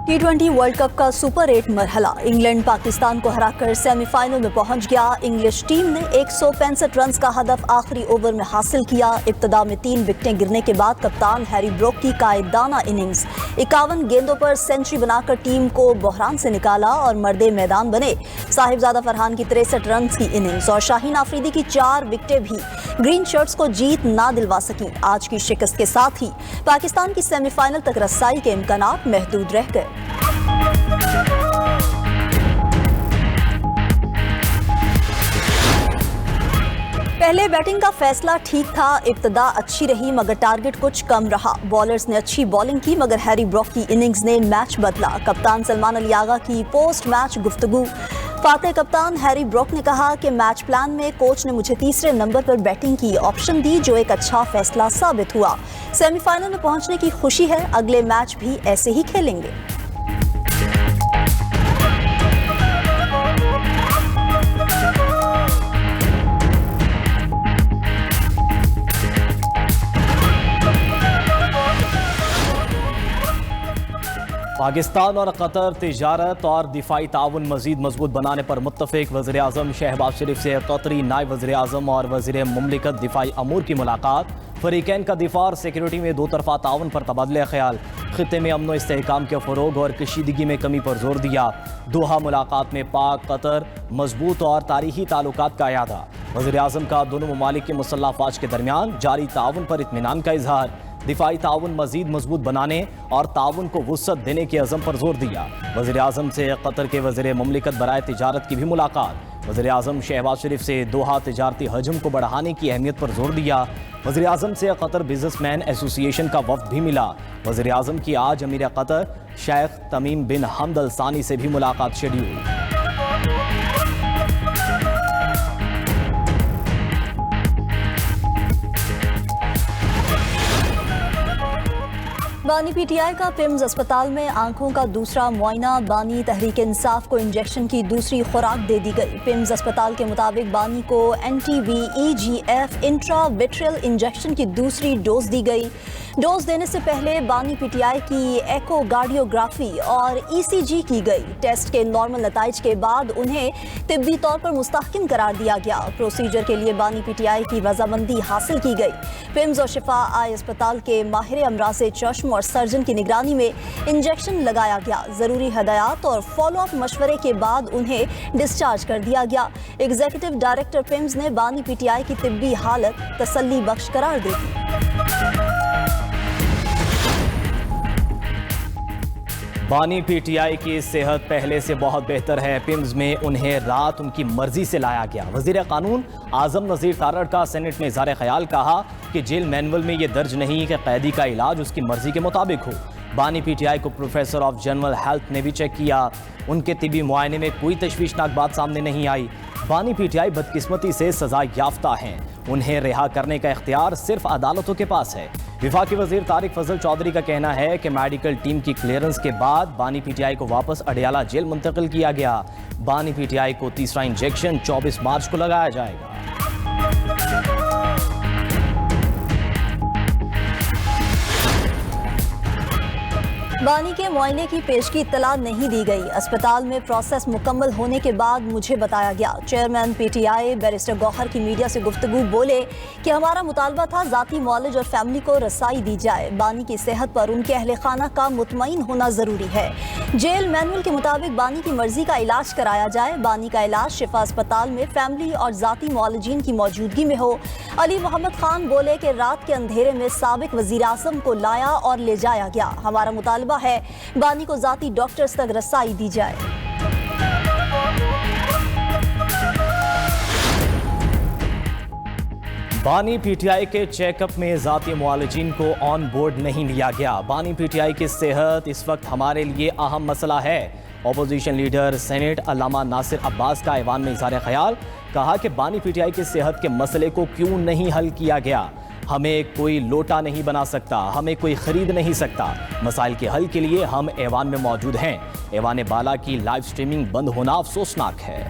T20 world cup का super 8 मरहला England Pakistan को हराकर सेमीफाइनल में पहुंच गया। इंग्लिश टीम ने 165 रन का हदफ आखिरी ओवर में हासिल किया। इब्तदा में 3 विकेटें गिरने के बाद कप्तान हैरी ब्रोक की कायदाना इनिंग्स 51 गेंदों पर सेंचुरी बनाकर टीम को बहरान से निकाला और मर्दे मैदान बने। साहिबजादा फरहान की 63 रन की इनिंग्स और शाहीन आफरीदी की 4 विकेटें भी ग्रीन शर्ट्स को जीत ना दिलवा सकी। आज की शिकस्त के साथ ही पाकिस्तान की सेमीफाइनल तक रसाई के इम्कानात महदूद रह गए। पहले बैटिंग का फैसला ठीक था। इब्तदा अच्छी रही मगर टारगेट कुछ कम रहा। बॉलर्स ने अच्छी बॉलिंग की मगर हैरी ब्रोक की इनिंग्स ने मैच बदला। कप्तान सलमान अली आगा की पोस्ट मैच गुफ्तगू। फातेह कप्तान हैरी ब्रोक ने कहा कि मैच प्लान में कोच ने मुझे तीसरे नंबर पर बैटिंग की ऑप्शन दी जो एक अच्छा फैसला साबित हुआ। सेमीफाइनल में पहुंचने की खुशी है। अगले मैच भी ऐसे ही खेलेंगे। पाकिस्तान और कतर तिजारत और दिफाई ताउन मजीद मजबूत बनाने पर मुत्तफिक। वज़ीर आज़म शहबाज शरीफ से कतरी नायब वज़ीर आज़म और वज़ीर मुमलिकत दिफाई अमूर की मुलाकात। फरीकैन का दिफा और सिक्योरिटी में दो तरफा ताउन पर तबादले ख्याल। खित्ते में अमन इस्तेहकाम के फ़रोग और कशीदगी में कमी पर जोर दिया। दोहा मुलाकात में पाक कतर मजबूत और तारीखी ताल्लुकात का यादा। वज़ीर आज़म का दोनों ममालिक के मुसल्लह अफ़वाज के दरमियान जारी ताउन पर इत्मीनान का इजहार। दिफाई ताउन मजीद मजबूत बनाने और ताउन को वुसअत देने के अज़म पर जोर दिया। वज़ीर आज़म से कतर के वज़ीर मुमलिकत बराए तिजारत की भी मुलाकात। वज़ीर आज़म शहबाज शरीफ से दोहा तिजारती हजम को बढ़ाने की अहमियत पर जोर दिया। वज़ीर आज़म से कतर बिजनेसमैन एसोसिएशन का वफ़द भी मिला। वज़ीर आज़म की आज अमीर कतर शेख तमीम बिन हमद अल सानी से भी मुलाकात शेड्यूल। बानी पीटीआई का पिम्स अस्पताल में आंखों का दूसरा मुआयना। बानी तहरीक इंसाफ को इंजेक्शन की दूसरी खुराक दे दी गई। पिम्स अस्पताल के मुताबिक बानी को NTV-EGF इंट्राविट्रियल इंजेक्शन की दूसरी डोज दी गई। डोज देने से पहले बानी पीटीआई की एकोगार्डियोग्राफी और ECG की गई। टेस्ट के नॉर्मल नताइज के बाद उन्हें तिब्बी तौर पर मुस्तहकिन करार दिया गया। प्रोसीजर के लिए बानी पीटीआई की रजामंदी हासिल की गई। पिम्स और शिफा आई अस्पताल के माहिर अमराज़ चश्म और सर्जन की निगरानी में इंजेक्शन लगाया गया। जरूरी हदायत और फॉलोअप मशवरे के बाद उन्हें डिस्चार्ज कर दिया गया। एग्जीक्यूटिव डायरेक्टर पिम्स ने बानी पीटीआई की तिब्बी हालत तसल्ली बख्श करार दी थी। बानी पीटीआई की सेहत पहले से बहुत बेहतर है। पिम्स में उन्हें रात उनकी मर्जी से लाया गया। वजीर कानून आजम नज़ीर तारड़ का सेनेट में इज़हार ख्याल कहा कि जेल मैनुअल में यह दर्ज नहीं कि कैदी का इलाज उसकी मर्जी के मुताबिक हो। बानी पीटीआई को प्रोफेसर ऑफ जनरल हेल्थ ने भी चेक किया। उनके तिबी मुआयने में कोई तशवीशनाक बात सामने नहीं आई। बानी पीटीआई बदकिस्मती से सजा याफ्ता हैं। उन्हें रिहा करने का इख्तियार सिर्फ अदालतों के पास है। विफाकी वजीर तारिक फजल चौधरी का कहना है कि मेडिकल टीम की क्लियरेंस के बाद बानी पीटीआई को वापस अडियाला जेल मुंतकिल किया गया। बानी पीटीआई को तीसरा इंजेक्शन 24 मार्च को लगाया जाएगा। बानी के मुआयने की पेशगी इत्तला नहीं दी गई। अस्पताल में प्रोसेस मुकम्मल होने के बाद मुझे बताया गया। चेयरमैन पीटीआई बैरिस्टर गौहर की मीडिया से गुफ्तगू बोले कि हमारा मुतालबा था ज़ाती मौलज और फैमिली को रसाई दी जाए। बानी की सेहत पर उनके अहले खाना का मुतमईन होना ज़रूरी है। जेल मैनुअल के मुताबिक बानी की मर्जी का इलाज कराया जाए। बानी का इलाज शिफा अस्पताल में फैमिली और ज़ाती मौलजीन की मौजूदगी में हो। अली मोहम्मद खान बोले कि रात के अंधेरे में साबिक वज़ीर आज़म को लाया और ले जाया गया। हमारा मुतालबा है बानी को जाती डॉक्टर्स तक रसाई दी जाए। बानी पीटीआई के चेकअप में जाती मुआलिजीन को ऑन बोर्ड नहीं लिया गया। बानी पीटीआई की सेहत इस वक्त हमारे लिए अहम मसला है। अपोजिशन लीडर सेनेट अल्लामा नासिर अब्बास का ऐवान में इज़हार ख्याल। कहा कि बानी पीटीआई की सेहत के मसले को क्यों नहीं हल किया गया। हमें कोई लोटा नहीं बना सकता, हमें कोई खरीद नहीं सकता। मसाइल के हल के लिए हम ऐवान में मौजूद हैं। ऐवान बाला की लाइव स्ट्रीमिंग बंद होना अफसोसनाक है।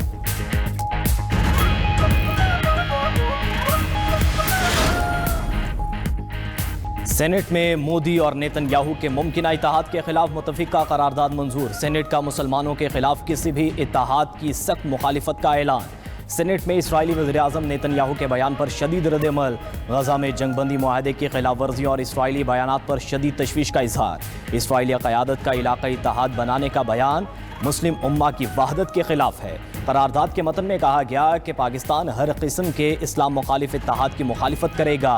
सेनेट में मोदी और नेतन्याहू के मुमकिन इत्तेहाद के खिलाफ मुतफिका करारदाद मंजूर। सेनेट का मुसलमानों के खिलाफ किसी भी इत्तेहाद की सख्त मुखालिफत का ऐलान। सेनेट में इसराइली वज़ीर-ए-आज़म नेतन्याहू के बयान पर शदीद रद्द-ए-अमल। गजा में जंगबंदी मुआहदे की खिलाफ वर्जी और इसराइली बयानात पर शदीद तशवीश का इजहार। इसराइली क़यादत का इलाक़ाई इत्तेहाद बनाने का बयान मुस्लिम उम्मा की वहदत के खिलाफ है। करारदाद के मतन में कहा गया कि पाकिस्तान हर किस्म के इस्लाम मुखालिफ इत्तेहाद की मुखालिफत करेगा।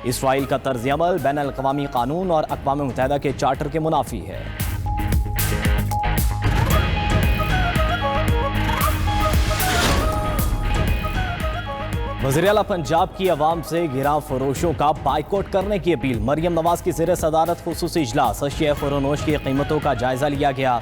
इसराइल का तर्ज़ अमल बैन अल-अक़वामी कानून और अक़वाम मुत्तहिदा के चार्टर के मुनाफी है। वज़ीर-ए-आला पंजाब की अवाम से गिरां फरोशों का बाइकआउट करने की अपील। मरियम नवाज की ज़ेर सदारत खुसूसी इजलास। अशिया फ़रोनोश की कीमतों का जायज़ा लिया गया।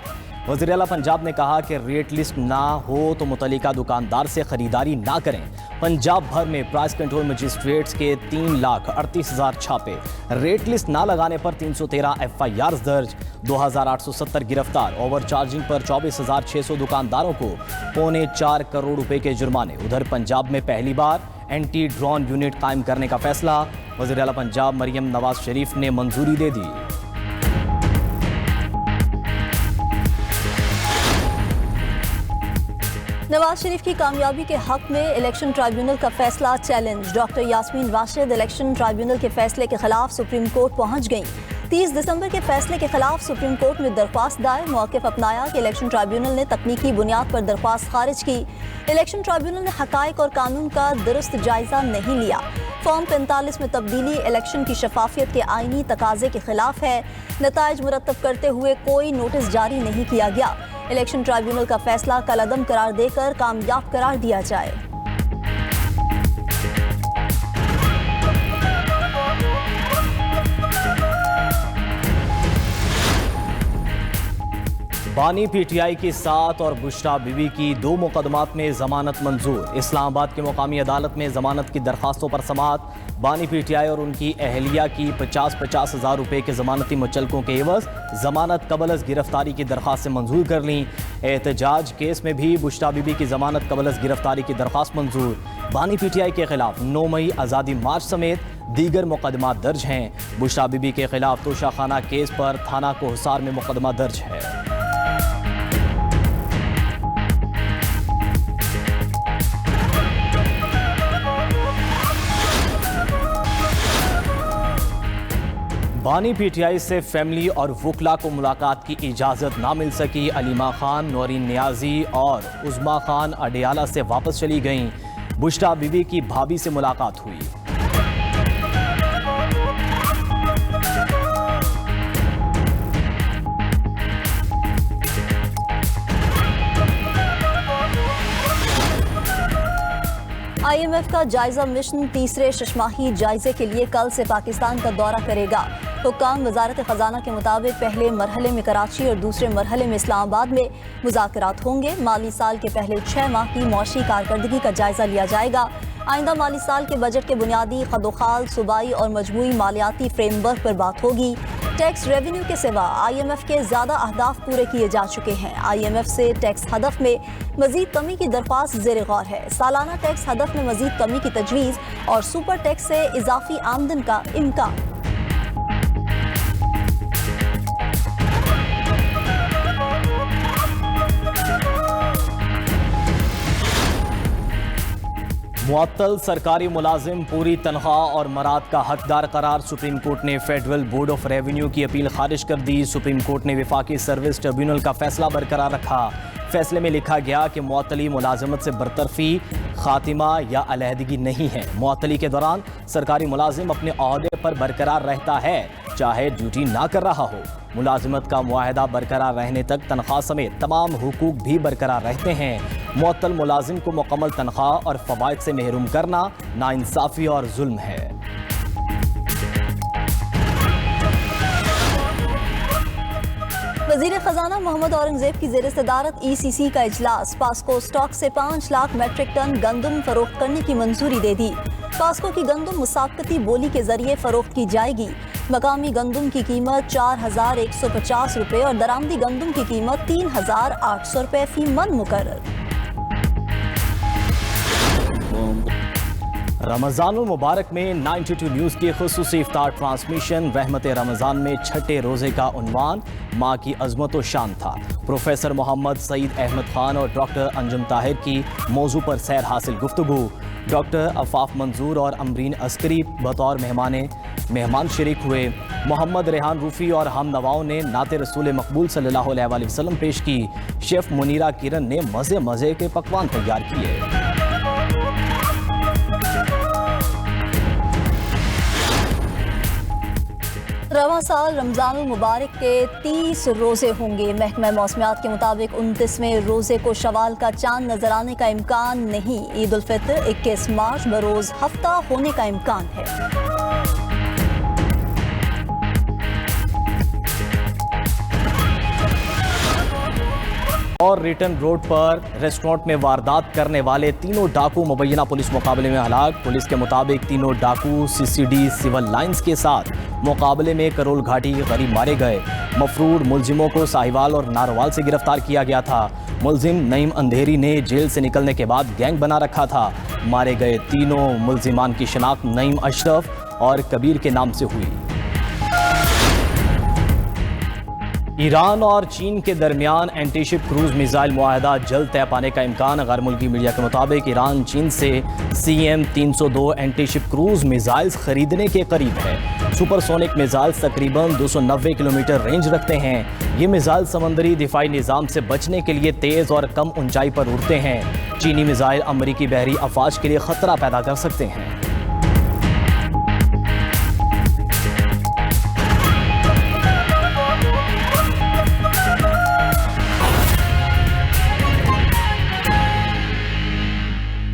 वज़ीर-ए-आला पंजाब ने कहा कि रेट लिस्ट ना हो तो मुतल्लिका दुकानदार से ख़रीदारी ना करें। पंजाब भर में प्राइस कंट्रोल मजिस्ट्रेट्स के 3,38,000 छापे। रेट लिस्ट ना लगाने पर 313 FIR दर्ज। 2,870 गिरफ्तार। ओवर चार्जिंग पर 24,600 दुकानदारों को 4.25 करोड़ रुपए के जुर्माने। उधर पंजाब में पहली बार एंटी ड्रोन यूनिट कायम करने का फैसला। वज़ीर-ए-आला पंजाब मरियम नवाज शरीफ ने मंजूरी दे दी। नवाज शरीफ की कामयाबी के हक में इलेक्शन ट्राइब्यूनल का फैसला challenge. Doctor Yasmeen Rashid election tribunal के फैसले के खिलाफ सुप्रीम कोर्ट पहुंच गईं। 30 दिसंबर के फैसले के खिलाफ सुप्रीम कोर्ट में दरख्वास्त दायर। मौक़िफ़ अपनाया कि इलेक्शन ट्राइब्यूनल ने तकनीकी बुनियाद पर दरख्वास्त खारिज की। इलेक्शन ट्राइब्यूनल ने हक़ाइक़ और कानून का दुरुस्त जायजा नहीं लिया। फॉर्म 45 में तब्दीली इलेक्शन की शफाफियत के आईनी तकाजे के खिलाफ है। नताइज मुरतब करते हुए कोई नोटिस जारी नहीं किया गया। इलेक्शन ट्राइब्यूनल का फैसला कलअदम करार देकर कामयाब करार दिया जाए। बानी PTI की 7 और बुशरा बीबी की 2 मुकदमात में जमानत मंजूर। इस्लामाबाद की मुकामी अदालत में जमानत की दरखास्तों पर समाअत। बानी PTI और उनकी अहलिया की 50-50 हज़ार रुपये के जमानती मुचलकों के एवज जमानत कबल अज़ गिरफ्तारी की दरखास्तें मंजूर कर लीं। एहतजाज केस में भी बुशरा बीबी की जमानत कबल अज़ गिरफ्तारी की दरखास्त मंजूर। बानी PTI के खिलाफ 9 मई आज़ादी मार्च समेत दीगर मुकदमात दर्ज हैं। बुशरा बीबी के खिलाफ तोशाखाना केस पर थाना कोहसार में मुकदमा दर्ज है। बानी PTI से फैमिली और वकला को मुलाकात की इजाज़त ना मिल सकी। अलीमा खान, नौरीन नियाजी और उज़मा खान अडियाला से वापस चली गईं। बुशरा बीबी की भाभी से मुलाकात हुई। IMF का जायजा मिशन तीसरे शशमाही जायजे के लिए कल से पाकिस्तान का दौरा करेगा। हुक्काम वजारत खजाना के मुताबिक पहले मरहले में कराची और दूसरे मरहले में इस्लामाबाद में मुज़ाकरात होंगे। माली साल के पहले 6 माह की मौशी कारकर्दगी का जायजा लिया जाएगा। आइंदा माली साल के बजट के बुनियादी खदोखाल, सूबाई और मजमूई मालियाती फ्रेमवर्क पर बात होगी। टैक्स रेवेन्यू के सिवा IMF के ज़्यादा अहदाफ पूरे किए जा चुके हैं। IMF से टैक्स हदफ में मजीद कमी की दरख्वास्त ज़ेर गौर है। सालाना टैक्स हदफ में मजीद कमी की तजवीज़ और सुपर टैक्स से इजाफी आमदन का इम्कान। मुअत्तल सरकारी मुलाजिम पूरी तनख्वाह और मराद का हकदार करार। सुप्रीम कोर्ट ने फेडरल बोर्ड ऑफ रेवेन्यू की अपील खारिज कर दी। सुप्रीम कोर्ट ने वफाकी सर्विस ट्रिब्यूनल का फैसला बरकरार रखा। फैसले में लिखा गया कि मुअत्तली मुलाजमत से बरतरफी, खातिमा या अलहदगी नहीं है। मुअत्तली के दौरान सरकारी मुलाजिम अपने ओहदे पर बरकरार रहता है, चाहे ड्यूटी ना कर रहा हो। मुलाजमत का मुआहदा बरकरार रहने तक तनख्वाह समेत तमाम हुकूक भी बरकरार रहते हैं। मुअत्तल मुलाजिम को मुकम्मल तनख्वाह और फ़वाइद से महरूम करना नाइंसाफ़ी और जुल्म है। वज़ीर ख़जाना मोहम्मद औरंगज़ेब की ज़ेर सदारत ECC का इजलास। पास्को स्टॉक से 5 लाख मैट्रिक टन गंदम फरोख्त करने की मंजूरी दे दी। पास्को की गंदम मुसाबकती बोली के जरिए फरोख्त की जाएगी। मकामी गंदम की कीमत 4,150 रुपये और दरामदी गंदम की कीमत 3,800 रुपये फी मन मुकर्रर। रमज़ानुल मुबारक में 92 न्यूज़ की खुसूसी इफ्तार ट्रांसमिशन। रहमत रमज़ान में छठे रोज़े का उन्वान माँ की अज़मत व शान था। प्रोफेसर मोहम्मद सईद अहमद खान और डॉक्टर अंजुम ताहिर की मौजू पर सैर हासिल गुफ्तगू। डॉक्टर अफाफ मंजूर और अमरीन अस्करी बतौर मेहमान शरीक हुए। मोहम्मद रेहान रूफ़ी और हम नवाओं ने नाते रसूल मकबूल सल्लल्लाहु अलैहि वसल्लम पेश की। शेफ़ मुनीरा किरण ने मज़े मज़े के पकवान तैयार किए। रवां साल रमज़ानुल मुबारक के 30 रोज़े होंगे। महकमा मौसमियात के मुताबिक 29वें रोज़े को शवाल का चांद नजर आने का इम्कान नहीं। ईद उल फितर 21 मार्च बरोज़ हफ्ता होने का इम्कान है। और रिटर्न रोड पर रेस्टोरेंट में वारदात करने वाले तीनों डाकू मुबैना पुलिस मुकाबले में हलाक। पुलिस के मुताबिक तीनों डाकू सीसीडी सिविल लाइंस के साथ मुकाबले में करोल घाटी करीब मारे गए। मफरूर मुलजिमों को साहिवाल और नारवाल से गिरफ्तार किया गया था। मुलजिम नईम अंधेरी ने जेल से निकलने के बाद गैंग बना रखा था। मारे गए तीनों मुलजिमान की शिनाख्त नईम अशरफ और कबीर के नाम से हुई। ईरान और चीन के दरमियान एंटीशिप क्रूज मिसाइल मुआहदा जल्द तय पाने का इम्कान। गैर मुल्की मीडिया के मुताबिक ईरान चीन से CM-302 एंटीशिप क्रूज मिसाइल्स खरीदने के करीब है। सुपरसोनिक मिसाइल्स तकरीबन 290 किलोमीटर रेंज रखते हैं। ये मिसाइल समंदरी दिफाई निज़ाम से बचने के लिए तेज़ और कम ऊंचाई पर उड़ते हैं। चीनी मिसाइल अमरीकी बहरी अफवाज के लिए खतरा पैदा कर सकते हैं।